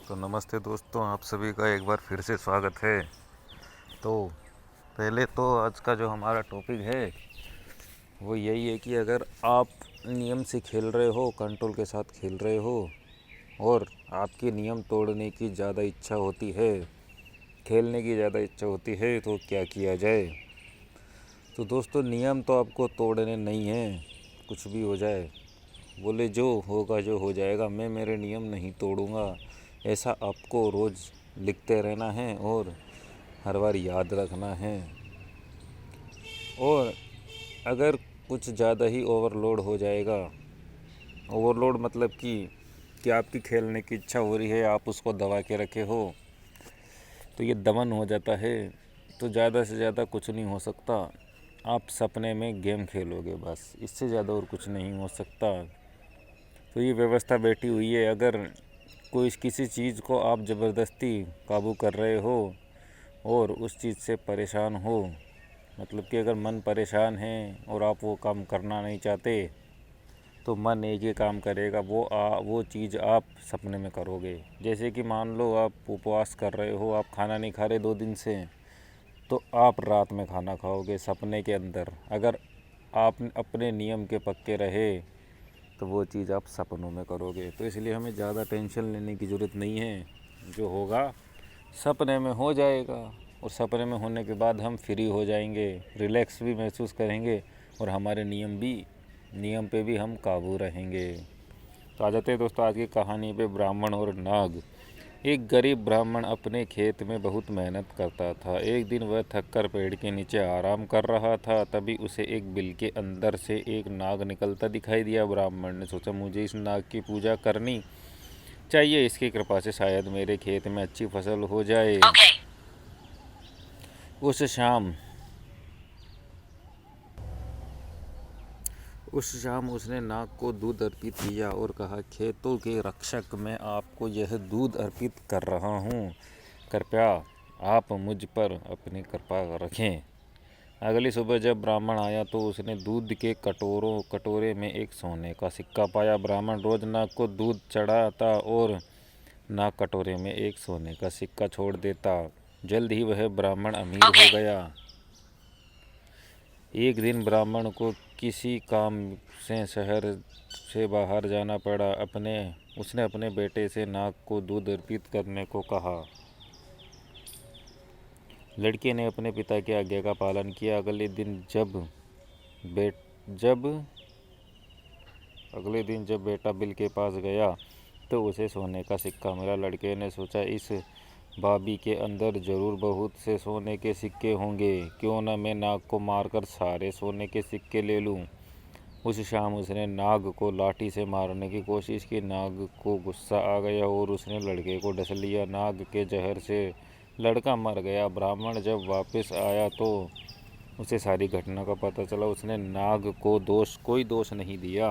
तो नमस्ते दोस्तों, आप सभी का एक बार फिर से स्वागत है। तो पहले तो आज का जो हमारा टॉपिक है वो यही है कि अगर आप नियम से खेल रहे हो, कंट्रोल के साथ खेल रहे हो और आपके नियम तोड़ने की ज़्यादा इच्छा होती है, खेलने की ज़्यादा इच्छा होती है, तो क्या किया जाए। तो दोस्तों, नियम तो आपको तोड़ने नहीं है, कुछ भी हो जाए। बोले जो होगा जो हो जाएगा, मैं मेरे नियम नहीं तोड़ूंगा, ऐसा आपको रोज़ लिखते रहना है और हर बार याद रखना है। और अगर कुछ ज़्यादा ही ओवरलोड हो जाएगा, ओवरलोड मतलब कि आपकी खेलने की इच्छा हो रही है, आप उसको दबा के रखे हो, तो ये दमन हो जाता है। तो ज़्यादा से ज़्यादा कुछ नहीं हो सकता, आप सपने में गेम खेलोगे, बस इससे ज़्यादा और कुछ नहीं हो सकता। तो ये व्यवस्था बैठी हुई है। अगर कोई किसी चीज़ को आप ज़बरदस्ती काबू कर रहे हो और उस चीज़ से परेशान हो, मतलब कि अगर मन परेशान है और आप वो काम करना नहीं चाहते, तो मन एक ही काम करेगा, वो चीज़ आप सपने में करोगे। जैसे कि मान लो आप उपवास कर रहे हो, आप खाना नहीं खा रहे 2 दिन से, तो आप रात में खाना खाओगे सपने के अंदर। अगर आप अपने नियम के पक्के रहे तो वो चीज़ आप सपनों में करोगे। तो इसलिए हमें ज़्यादा टेंशन लेने की ज़रूरत नहीं है, जो होगा सपने में हो जाएगा। और सपने में होने के बाद हम फ्री हो जाएंगे, रिलैक्स भी महसूस करेंगे और हमारे नियम पे भी हम काबू रहेंगे। तो आ जाते हैं दोस्तों आज की कहानी पे, ब्राह्मण और नाग। एक गरीब ब्राह्मण अपने खेत में बहुत मेहनत करता था। एक दिन वह थककर पेड़ के नीचे आराम कर रहा था, तभी उसे एक बिल के अंदर से एक नाग निकलता दिखाई दिया। ब्राह्मण ने सोचा, मुझे इस नाग की पूजा करनी चाहिए, इसकी कृपा से शायद मेरे खेत में अच्छी फसल हो जाए। उस शाम उसने नाग को दूध अर्पित किया और कहा, खेतों के रक्षक, मैं आपको यह दूध अर्पित कर रहा हूँ, कृपया आप मुझ पर अपनी कृपा रखें। अगली सुबह जब ब्राह्मण आया तो उसने दूध के कटोरे में एक सोने का सिक्का पाया। ब्राह्मण रोज नाग को दूध चढ़ाता और नाग कटोरे में एक सोने का सिक्का छोड़ देता। जल्द ही वह ब्राह्मण अमीर हो गया। एक दिन ब्राह्मण को किसी काम से शहर से बाहर जाना पड़ा। उसने अपने बेटे से नाग को दूध अर्पित करने को कहा। लड़के ने अपने पिता की आज्ञा का पालन किया। अगले दिन जब बेटा बिल के पास गया तो उसे सोने का सिक्का मिला। लड़के ने सोचा, इस भाभी के अंदर जरूर बहुत से सोने के सिक्के होंगे, क्यों न मैं नाग को मारकर सारे सोने के सिक्के ले लूं। उस शाम उसने नाग को लाठी से मारने की कोशिश की। नाग को गुस्सा आ गया और उसने लड़के को डस लिया। नाग के जहर से लड़का मर गया। ब्राह्मण जब वापस आया तो उसे सारी घटना का पता चला। उसने नाग को कोई दोष नहीं दिया।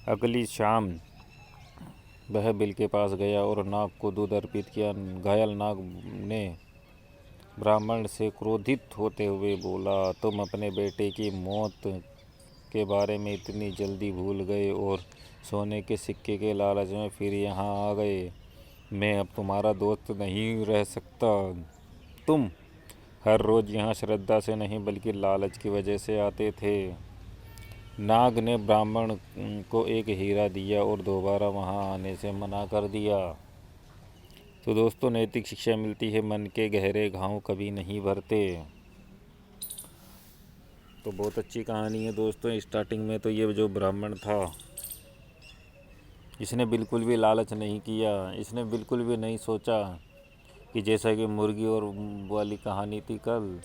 अगली शाम वह बिल के पास गया और नाग को दूध अर्पित किया। घायल नाग ने ब्राह्मण से क्रोधित होते हुए बोला, तुम अपने बेटे की मौत के बारे में इतनी जल्दी भूल गए और सोने के सिक्के के लालच में फिर यहाँ आ गए। मैं अब तुम्हारा दोस्त नहीं रह सकता। तुम हर रोज़ यहाँ श्रद्धा से नहीं बल्कि लालच की वजह से आते थे। नाग ने ब्राह्मण को एक हीरा दिया और दोबारा वहाँ आने से मना कर दिया। तो दोस्तों, नैतिक शिक्षा मिलती है, मन के गहरे घाव कभी नहीं भरते। तो बहुत अच्छी कहानी है दोस्तों। स्टार्टिंग में तो ये जो ब्राह्मण था, इसने बिल्कुल भी लालच नहीं किया, इसने बिल्कुल भी नहीं सोचा कि जैसा कि मुर्गी और वाली कहानी थी कल,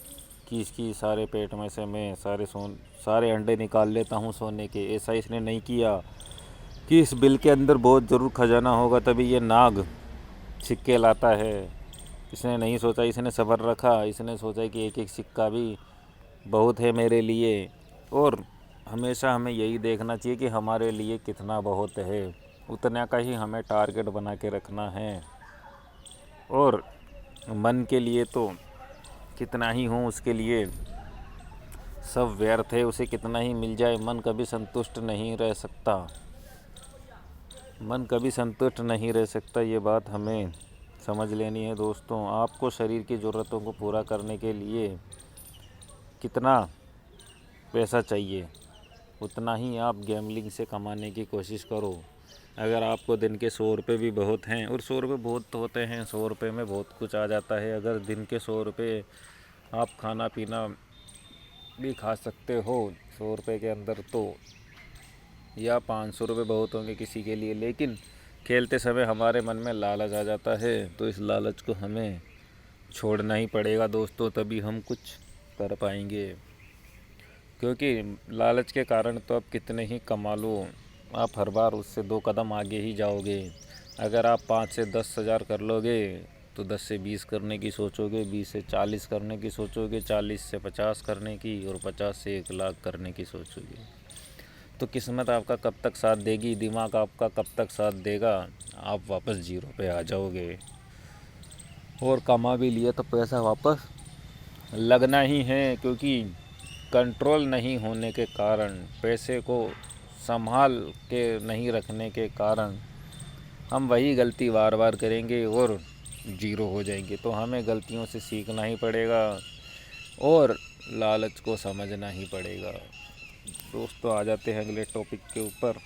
कि इसकी सारे पेट में से मैं सारे अंडे निकाल लेता हूँ सोने के। ऐसा इसने नहीं किया कि इस बिल के अंदर बहुत ज़रूर खजाना होगा, तभी ये नाग सिक्के लाता है। इसने नहीं सोचा, इसने सब्र रखा। इसने सोचा कि एक एक सिक्का भी बहुत है मेरे लिए। और हमेशा हमें यही देखना चाहिए कि हमारे लिए कितना बहुत है, उतना का ही हमें टारगेट बना के रखना है। और मन के लिए तो कितना ही हो, उसके लिए सब व्यर्थ है। उसे कितना ही मिल जाए, मन कभी संतुष्ट नहीं रह सकता। मन कभी संतुष्ट नहीं रह सकता, ये बात हमें समझ लेनी है दोस्तों। आपको शरीर की ज़रूरतों को पूरा करने के लिए कितना पैसा चाहिए, उतना ही आप गैम्बलिंग से कमाने की कोशिश करो। अगर आपको दिन के 100 रुपये भी बहुत हैं, और 100 रुपये बहुत होते हैं, 100 रुपये में बहुत कुछ आ जाता है। अगर दिन के 100 रुपये आप खाना पीना भी खा सकते हो 100 रुपये के अंदर, तो या 500 रुपये बहुत होंगे किसी के लिए। लेकिन खेलते समय हमारे मन में लालच आ जाता है, तो इस लालच को हमें छोड़ना ही पड़ेगा दोस्तों, तभी हम कुछ कर पाएंगे। क्योंकि लालच के कारण तो आप कितने ही कमा लो, आप हर बार उससे 2 कदम आगे ही जाओगे। अगर आप 5 से 10 हज़ार कर लोगे, तो 10 से 20 करने की सोचोगे, 20 से 40 करने की सोचोगे, 40 से 50 करने की, और 50 से 1 लाख करने की सोचोगे। तो किस्मत आपका कब तक साथ देगी, दिमाग आपका कब तक साथ देगा, आप वापस जीरो पे आ जाओगे। और कमा भी लिए तो पैसा वापस लगना ही है, क्योंकि कंट्रोल नहीं होने के कारण, पैसे को संभाल के नहीं रखने के कारण हम वही गलती बार बार करेंगे और जीरो हो जाएंगे। तो हमें गलतियों से सीखना ही पड़ेगा और लालच को समझना ही पड़ेगा। दोस्तों आ जाते हैं अगले टॉपिक के ऊपर।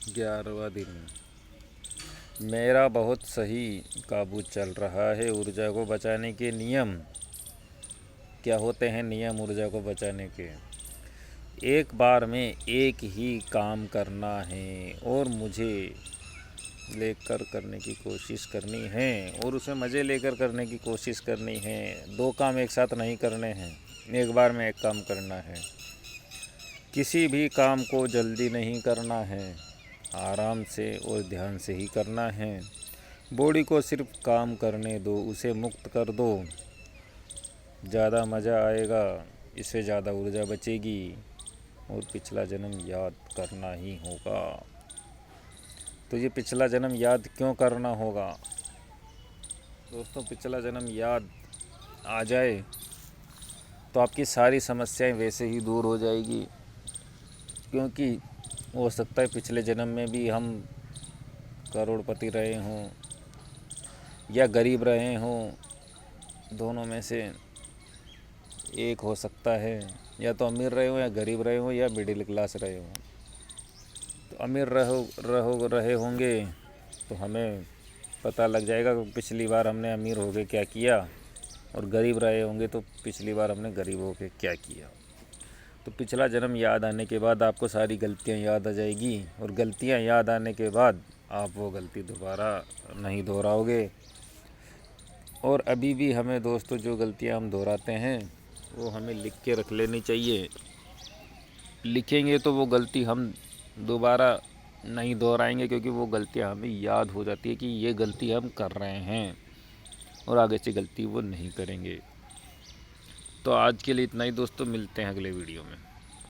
ग्यारहवां दिन। मेरा बहुत सही काबू चल रहा है। ऊर्जा को बचाने के नियम क्या होते हैं? नियम ऊर्जा को बचाने के, एक बार में एक ही काम करना है और मुझे लेकर करने की कोशिश करनी है, और उसे मज़े लेकर करने की कोशिश करनी है। 2 काम एक साथ नहीं करने हैं, एक बार में एक काम करना है। किसी भी काम को जल्दी नहीं करना है, आराम से और ध्यान से ही करना है। बॉडी को सिर्फ काम करने दो, उसे मुक्त कर दो, ज़्यादा मज़ा आएगा, इससे ज़्यादा ऊर्जा बचेगी। और पिछला जन्म याद करना ही होगा। तो ये पिछला जन्म याद क्यों करना होगा दोस्तों? पिछला जन्म याद आ जाए तो आपकी सारी समस्याएं वैसे ही दूर हो जाएगी। क्योंकि हो सकता है पिछले जन्म में भी हम करोड़पति रहे हों या गरीब रहे हों, दोनों में से एक हो सकता है। या तो अमीर रहे हो, या गरीब रहे हो, या मिडिल क्लास रहे हो। तो अमीर रहे होंगे तो हमें पता लग जाएगा कि पिछली बार हमने अमीर होके क्या किया, और गरीब रहे होंगे तो पिछली बार हमने गरीब होके क्या किया। तो पिछला जन्म याद आने के बाद आपको सारी गलतियां याद आ जाएगी, और गलतियां याद आने के बाद आप वो गलती दोबारा नहीं दोहराओगे। और अभी भी हमें दोस्तों जो गलतियां हम दोहराते हैं वो हमें लिख के रख लेनी चाहिए। लिखेंगे तो वो गलती हम दोबारा नहीं दोहराएंगे, क्योंकि वो गलतियां हमें याद हो जाती है कि ये गलती हम कर रहे हैं, और आगे से गलती वो नहीं करेंगे। तो आज के लिए इतना ही दोस्तों, मिलते हैं अगले वीडियो में।